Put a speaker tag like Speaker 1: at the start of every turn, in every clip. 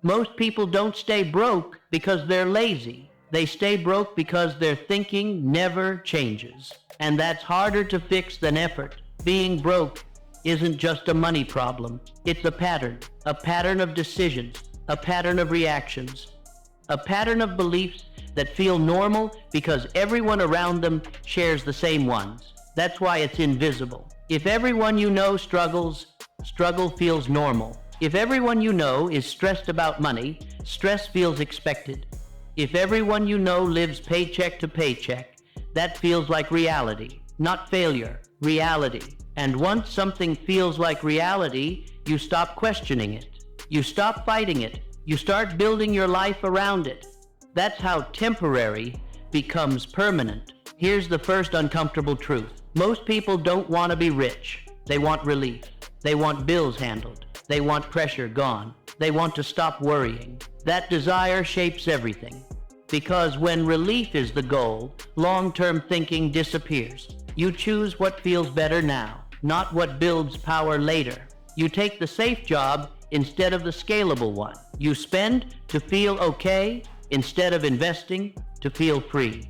Speaker 1: Most people don't stay broke because they're lazy. They stay broke because their thinking never changes. And that's harder to fix than effort. Being broke isn't just a money problem. It's a pattern of decisions, a pattern of reactions, a pattern of beliefs that feel normal because everyone around them shares the same ones. That's why it's invisible. If everyone you know struggles, struggle feels normal. If everyone you know is stressed about money, stress feels expected. If everyone you know lives paycheck to paycheck, that feels like reality, not failure, reality. And once something feels like reality, you stop questioning it. You stop fighting it. You start building your life around it. That's how temporary becomes permanent. Here's the first uncomfortable truth. Most people don't want to be rich. They want relief. They want bills handled. They want pressure gone. They want to stop worrying. That desire shapes everything. Because when relief is the goal, long-term thinking disappears. You choose what feels better now, not what builds power later. You take the safe job instead of the scalable one. You spend to feel okay instead of investing to feel free.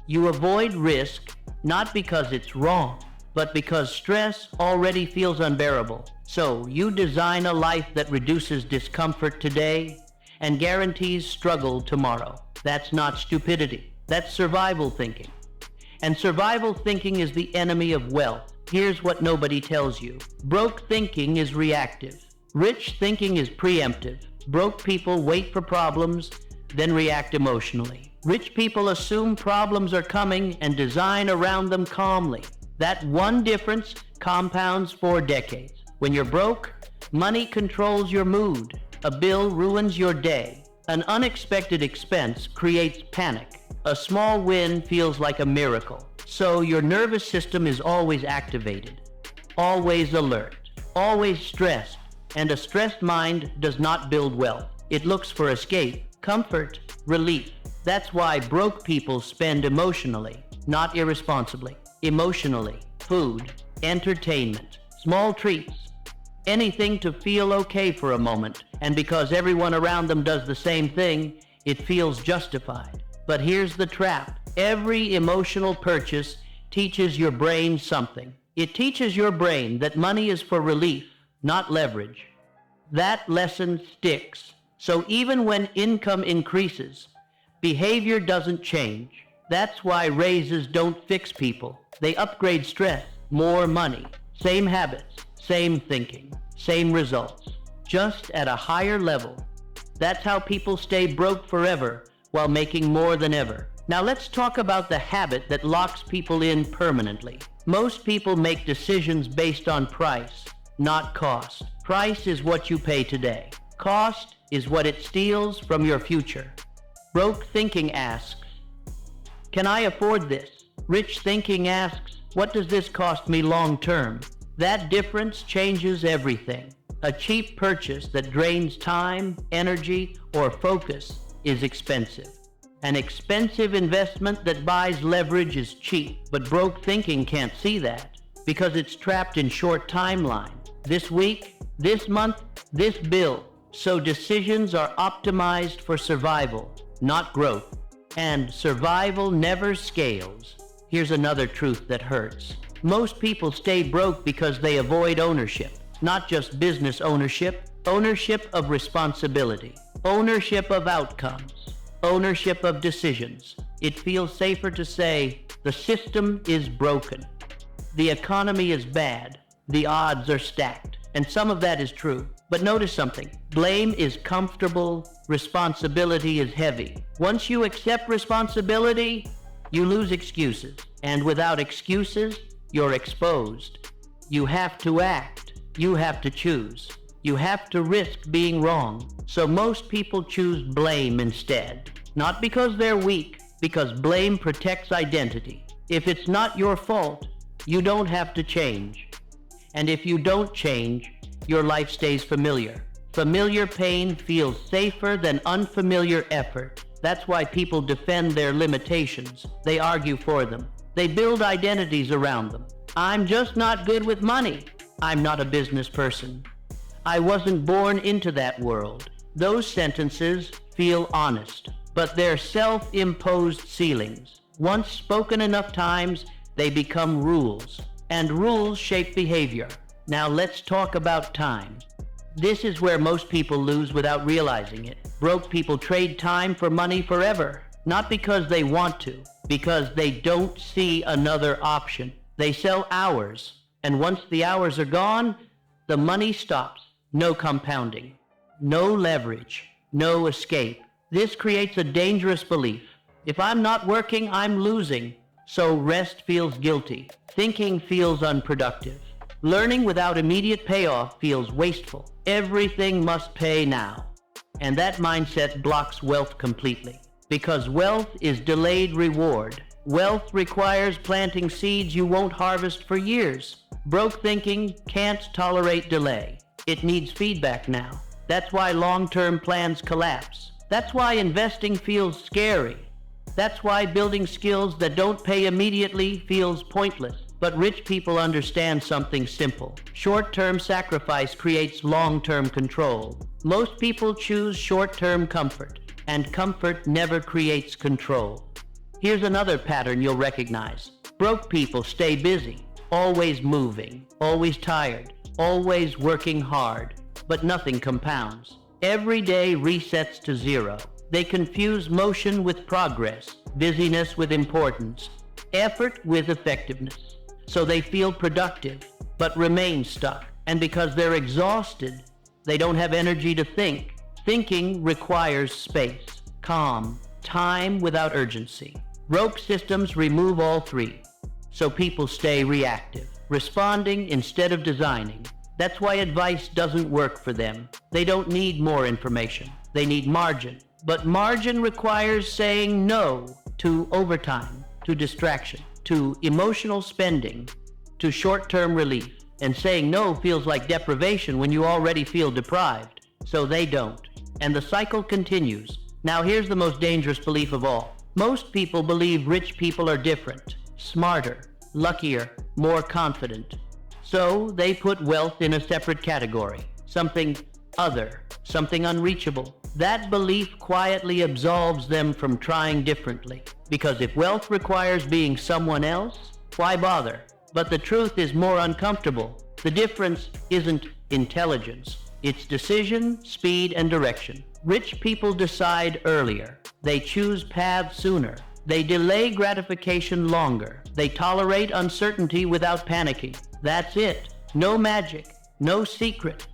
Speaker 1: You avoid risk not because it's wrong, but because stress already feels unbearable. So you design a life that reduces discomfort today and guarantees struggle tomorrow. That's not stupidity. That's survival thinking. And survival thinking is the enemy of wealth. Here's what nobody tells you. Broke thinking is reactive. Rich thinking is preemptive. Broke people wait for problems, then react emotionally. Rich people assume problems are coming and design around them calmly. That one difference compounds for decades. When you're broke, money controls your mood. A bill ruins your day. An unexpected expense creates panic. A small win feels like a miracle. So your nervous system is always activated, always alert, always stressed. And a stressed mind does not build wealth. It looks for escape, comfort, relief. That's why broke people spend emotionally, not irresponsibly. Emotionally, food, entertainment, small treats, anything to feel okay for a moment. And because everyone around them does the same thing, it feels justified. But here's the trap. Every emotional purchase teaches your brain something. It teaches your brain that money is for relief, not leverage. That lesson sticks. So even when income increases, behavior doesn't change. That's why raises don't fix people. They upgrade stress, more money, same habits, same thinking, same results, just at a higher level. That's how people stay broke forever while making more than ever. Now let's talk about the habit that locks people in permanently. Most people make decisions based on price, not cost. Price is what you pay today. Cost is what it steals from your future. Broke thinking asks, can I afford this? Rich thinking asks, what does this cost me long term? That difference changes everything. A cheap purchase that drains time, energy, or focus is expensive. An expensive investment that buys leverage is cheap, but broke thinking can't see that because it's trapped in short timeline. This week, this month, this bill. So decisions are optimized for survival, not growth. And survival never scales. Here's another truth that hurts. Most people stay broke because they avoid ownership. Not just business ownership, ownership of responsibility, ownership of outcomes, ownership of decisions. It feels safer to say, the system is broken. The economy is bad. The odds are stacked. And some of that is true. But notice something. Blame is comfortable. Responsibility is heavy. Once you accept responsibility, you lose excuses. And without excuses, you're exposed. You have to act. You have to choose. You have to risk being wrong. So most people choose blame instead. Not because they're weak, because blame protects identity. If it's not your fault, you don't have to change. And if you don't change, your life stays familiar. Familiar pain feels safer than unfamiliar effort. That's why people defend their limitations. They argue for them. They build identities around them. I'm just not good with money. I'm not a business person. I wasn't born into that world. Those sentences feel honest, but they're self-imposed ceilings. Once spoken enough times, they become rules, and rules shape behavior. Now let's talk about time. This is where most people lose without realizing it. Broke people trade time for money forever, not because they want to, because they don't see another option. They sell hours, and once the hours are gone, the money stops. No compounding, no leverage, no escape. This creates a dangerous belief. If I'm not working, I'm losing. So rest feels guilty. Thinking feels unproductive. Learning without immediate payoff feels wasteful. Everything must pay now. And that mindset blocks wealth completely. Because wealth is delayed reward. Wealth requires planting seeds you won't harvest for years. Broke thinking can't tolerate delay. It needs feedback now. That's why long-term plans collapse. That's why investing feels scary. That's why building skills that don't pay immediately feels pointless. But rich people understand something simple. Short-term sacrifice creates long-term control. Most people choose short-term comfort, and comfort never creates control. Here's another pattern you'll recognize. Broke people stay busy, always moving, always tired, always working hard, but nothing compounds. Every day resets to zero. They confuse motion with progress, busyness with importance, effort with effectiveness. So they feel productive, but remain stuck. And because they're exhausted, they don't have energy to think. Thinking requires space, calm, time without urgency. Broke systems remove all three. So people stay reactive, responding instead of designing. That's why advice doesn't work for them. They don't need more information. They need margin. But margin requires saying no to overtime, to distraction, to emotional spending, to short-term relief. And saying no feels like deprivation when you already feel deprived. So they don't. And the cycle continues. Now here's the most dangerous belief of all. Most people believe rich people are different, smarter, luckier, more confident. So they put wealth in a separate category, something other, something unreachable. That belief quietly absolves them from trying differently. Because if wealth requires being someone else, why bother? But the truth is more uncomfortable. The difference isn't intelligence. It's decision, speed, and direction. Rich people decide earlier. They choose paths sooner. They delay gratification longer. They tolerate uncertainty without panicking. That's it. No magic, no secret.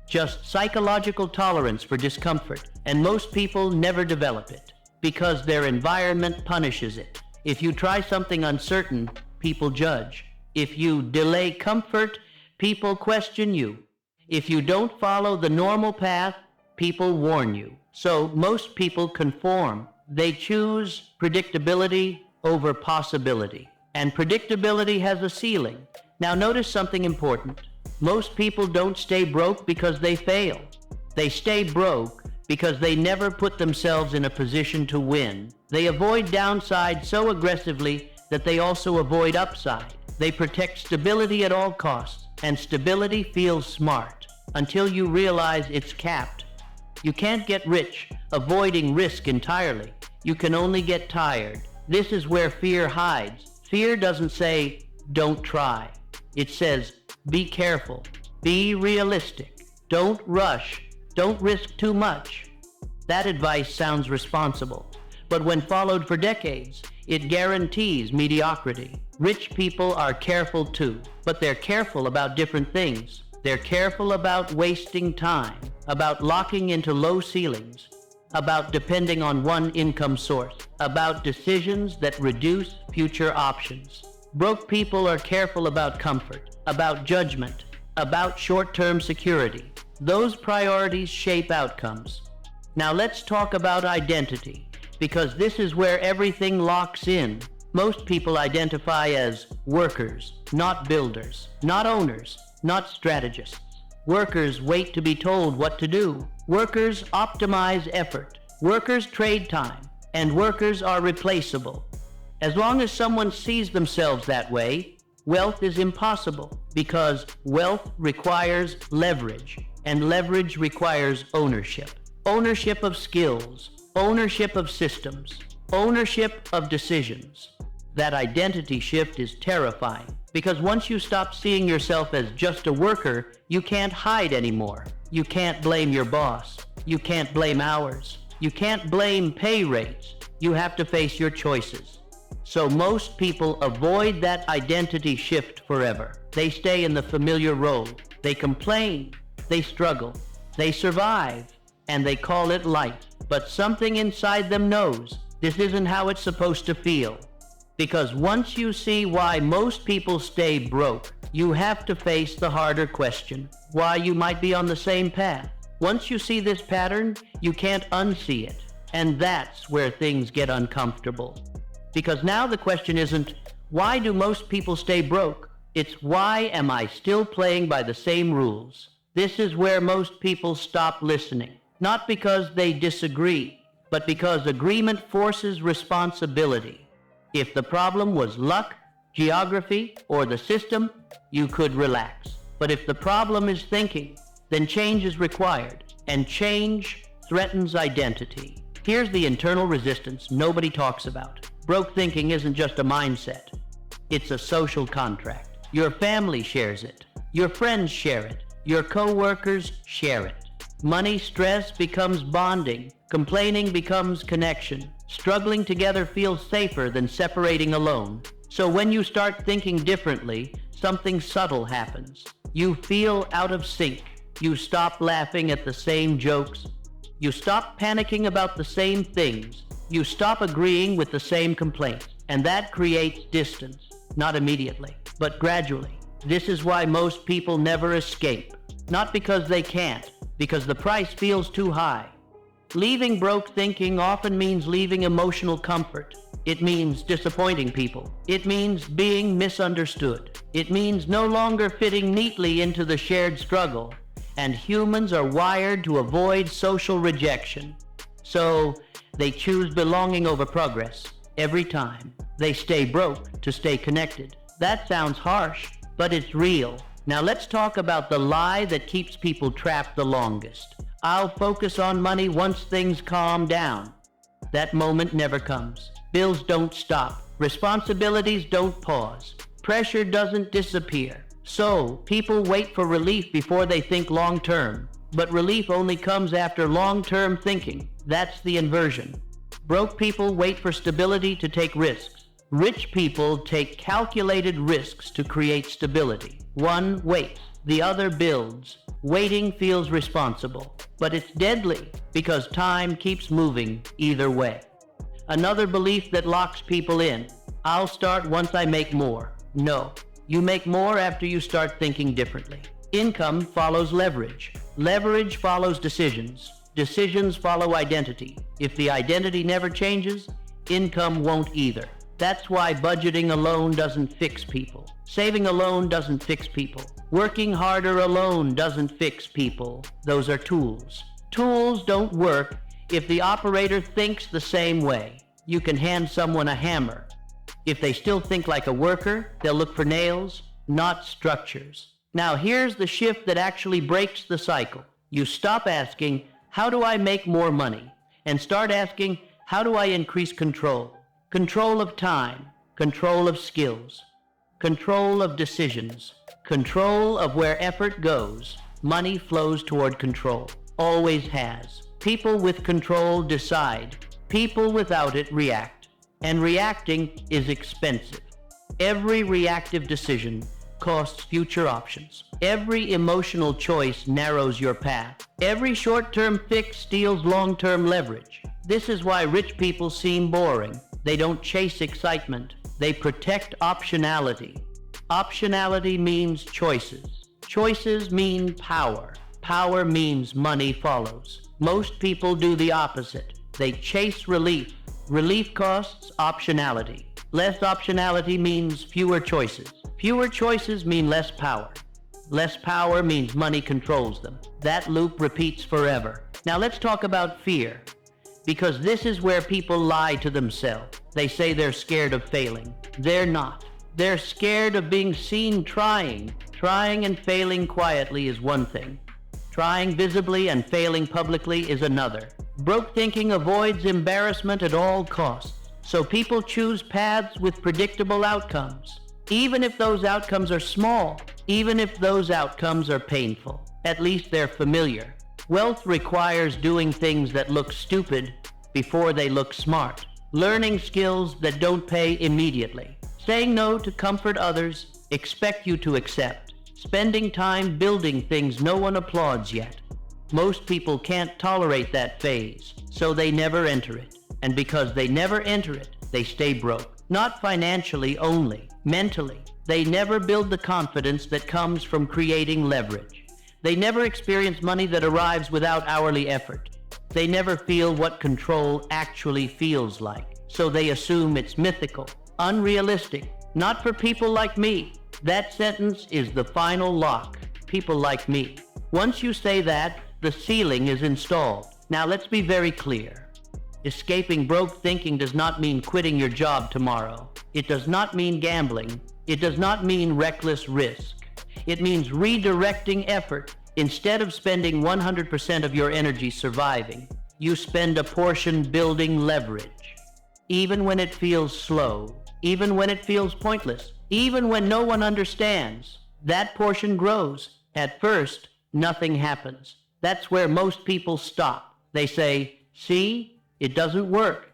Speaker 1: Just psychological tolerance for discomfort. And most people never develop it because their environment punishes it. If you try something uncertain, people judge. If you delay comfort, people question you. If you don't follow the normal path, people warn you. So most people conform. They choose predictability over possibility. And predictability has a ceiling. Now notice something important. Most people don't stay broke because they fail. They stay broke because they never put themselves in a position to win. They avoid downside so aggressively that they also avoid upside. They protect stability at all costs, and stability feels smart until you realize it's capped. You can't get rich avoiding risk entirely. You can only get tired. This is where fear hides. Fear doesn't say, don't try. It says, be careful, be realistic, don't rush, don't risk too much. That advice sounds responsible, but when followed for decades, it guarantees mediocrity. Rich people are careful too, but they're careful about different things. They're careful about wasting time, about locking into low ceilings, about depending on one income source, about decisions that reduce future options. Broke people are careful about comfort, about judgment, about short-term security. Those priorities shape outcomes. Now let's talk about identity, because this is where everything locks in. Most people identify as workers, not builders, not owners, not strategists. Workers wait to be told what to do. Workers optimize effort. Workers trade time. And workers are replaceable. As long as someone sees themselves that way, wealth is impossible because wealth requires leverage, and leverage requires ownership. ownership of skills, ownership of systems, ownership of decisions. That identity shift is terrifying because once you stop seeing yourself as just a worker, you can't hide anymore. You can't blame your boss. You can't blame hours. You can't blame pay rates. You have to face your choices. So most people avoid that identity shift forever. They stay in the familiar role. They complain. They struggle. They survive. And they call it life. But something inside them knows this isn't how it's supposed to feel. Because once you see why most people stay broke, you have to face the harder question, why you might be on the same path. Once you see this pattern, you can't unsee it. And that's where things get uncomfortable. Because now the question isn't, why do most people stay broke? It's why am I still playing by the same rules? This is where most people stop listening. Not because they disagree, but because agreement forces responsibility. If the problem was luck, geography, or the system, you could relax. But if the problem is thinking, then change is required, and change threatens identity. Here's the internal resistance nobody talks about. Broke thinking isn't just a mindset. It's a social contract. Your family shares it. Your friends share it. Your co-workers share it. Money stress becomes bonding. Complaining becomes connection. Struggling together feels safer than separating alone. So when you start thinking differently, something subtle happens. You feel out of sync. You stop laughing at the same jokes. You stop panicking about the same things. You stop agreeing with the same complaints. And that creates distance. Not immediately, but gradually. This is why most people never escape. Not because they can't, because the price feels too high. Leaving broke thinking often means leaving emotional comfort. It means disappointing people. It means being misunderstood. It means no longer fitting neatly into the shared struggle. And humans are wired to avoid social rejection. So they choose belonging over progress every time. They stay broke to stay connected. That sounds harsh, but it's real. Now let's talk about the lie that keeps people trapped the longest. I'll focus on money once things calm down. That moment never comes. Bills don't stop. Responsibilities don't pause. Pressure doesn't disappear. So, people wait for relief before they think long-term. But relief only comes after long-term thinking. That's the inversion. Broke people wait for stability to take risks. Rich people take calculated risks to create stability. One waits, the other builds. Waiting feels responsible, but it's deadly because time keeps moving either way. Another belief that locks people in. I'll start once I make more. No, you make more after you start thinking differently. Income follows leverage. Leverage follows decisions. Decisions follow identity. If the identity never changes, income won't either. That's why budgeting alone doesn't fix people. Saving alone doesn't fix people. Working harder alone doesn't fix people. Those are tools. Tools don't work if the operator thinks the same way. You can hand someone a hammer. If they still think like a worker, they'll look for nails, not structures. Now here's the shift that actually breaks the cycle. You stop asking, how do I make more money? And start asking, how do I increase control? Control of time, control of skills, control of decisions, control of where effort goes. Money flows toward control. Always has. People with control decide. People without it react. And reacting is expensive. Every reactive decision costs future options. Every emotional choice narrows your path. Every short-term fix steals long-term leverage. This is why rich people seem boring. They don't chase excitement. They protect optionality. Optionality means choices. Choices mean power. Power means money follows. Most people do the opposite. They chase relief. Relief costs optionality. Less optionality means fewer choices. Fewer choices mean less power. Less power means money controls them. That loop repeats forever. Now let's talk about fear. Because this is where people lie to themselves. They say they're scared of failing. They're not. They're scared of being seen trying. Trying and failing quietly is one thing. Trying visibly and failing publicly is another. Broke thinking avoids embarrassment at all costs, so people choose paths with predictable outcomes. Even if those outcomes are small, even if those outcomes are painful, at least they're familiar. Wealth requires doing things that look stupid before they look smart. Learning skills that don't pay immediately. Saying no to comfort others expect you to accept. Spending time building things no one applauds yet. Most people can't tolerate that phase, so they never enter it. And because they never enter it, they stay broke. Not financially only, mentally. They never build the confidence that comes from creating leverage. They never experience money that arrives without hourly effort. They never feel what control actually feels like, so they assume it's mythical, unrealistic, not for people like me. That sentence is the final lock. People like me. Once you say that, the ceiling is installed. Now let's be very clear. Escaping broke thinking does not mean quitting your job tomorrow. It does not mean gambling. It does not mean reckless risk. It means redirecting effort. Instead of spending 100% of your energy surviving, you spend a portion building leverage. Even when it feels slow, even when it feels pointless, even when no one understands, that portion grows. At first, nothing happens. That's where most people stop. They say, "See, it doesn't work."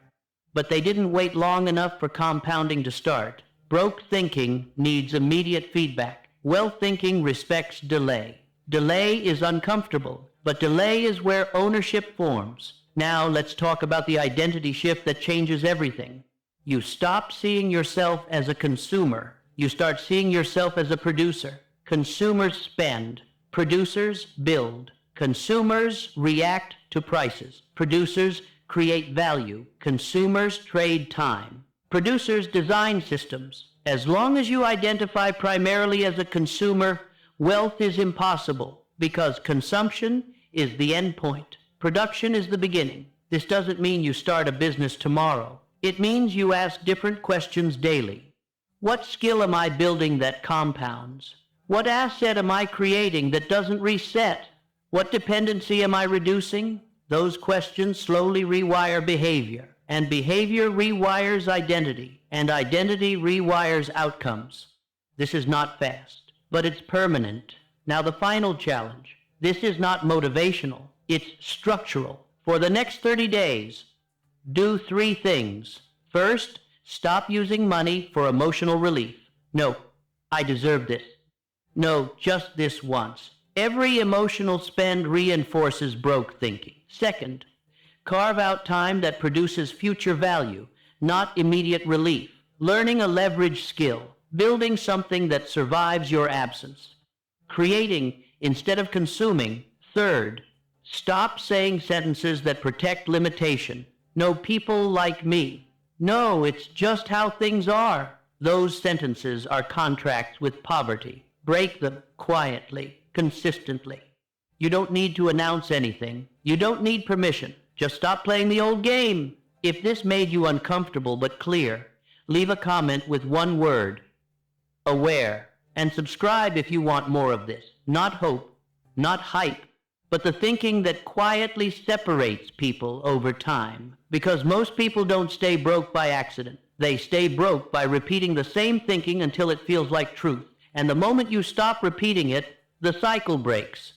Speaker 1: But they didn't wait long enough for compounding to start. Broke thinking needs immediate feedback. Wealth thinking respects delay. Delay is uncomfortable, but delay is where ownership forms. Now let's talk about the identity shift that changes everything. You stop seeing yourself as a consumer. You start seeing yourself as a producer. Consumers spend. Producers build. Consumers react to prices. Producers create value. Consumers trade time. Producers design systems. As long as you identify primarily as a consumer, wealth is impossible because consumption is the end point. Production is the beginning. This doesn't mean you start a business tomorrow. It means you ask different questions daily. What skill am I building that compounds? What asset am I creating that doesn't reset? What dependency am I reducing? Those questions slowly rewire behavior, and behavior rewires identity, and identity rewires outcomes. This is not fast, but it's permanent. Now the final challenge. This is not motivational, it's structural. For the next 30 days, do 3 things. First, stop using money for emotional relief. No, I deserve this. No, just this once. Every emotional spend reinforces broke thinking. Second, carve out time that produces future value, not immediate relief. Learning a leverage skill, building something that survives your absence. Creating instead of consuming. Third, stop saying sentences that protect limitation. No people like me. No, it's just how things are. Those sentences are contracts with poverty. Break them quietly, consistently. You don't need to announce anything. You don't need permission. Just stop playing the old game. If this made you uncomfortable but clear, leave a comment with one word, aware, and subscribe if you want more of this. Not hope, not hype, but the thinking that quietly separates people over time. Because most people don't stay broke by accident. They stay broke by repeating the same thinking until it feels like truth. And the moment you stop repeating it, the cycle breaks.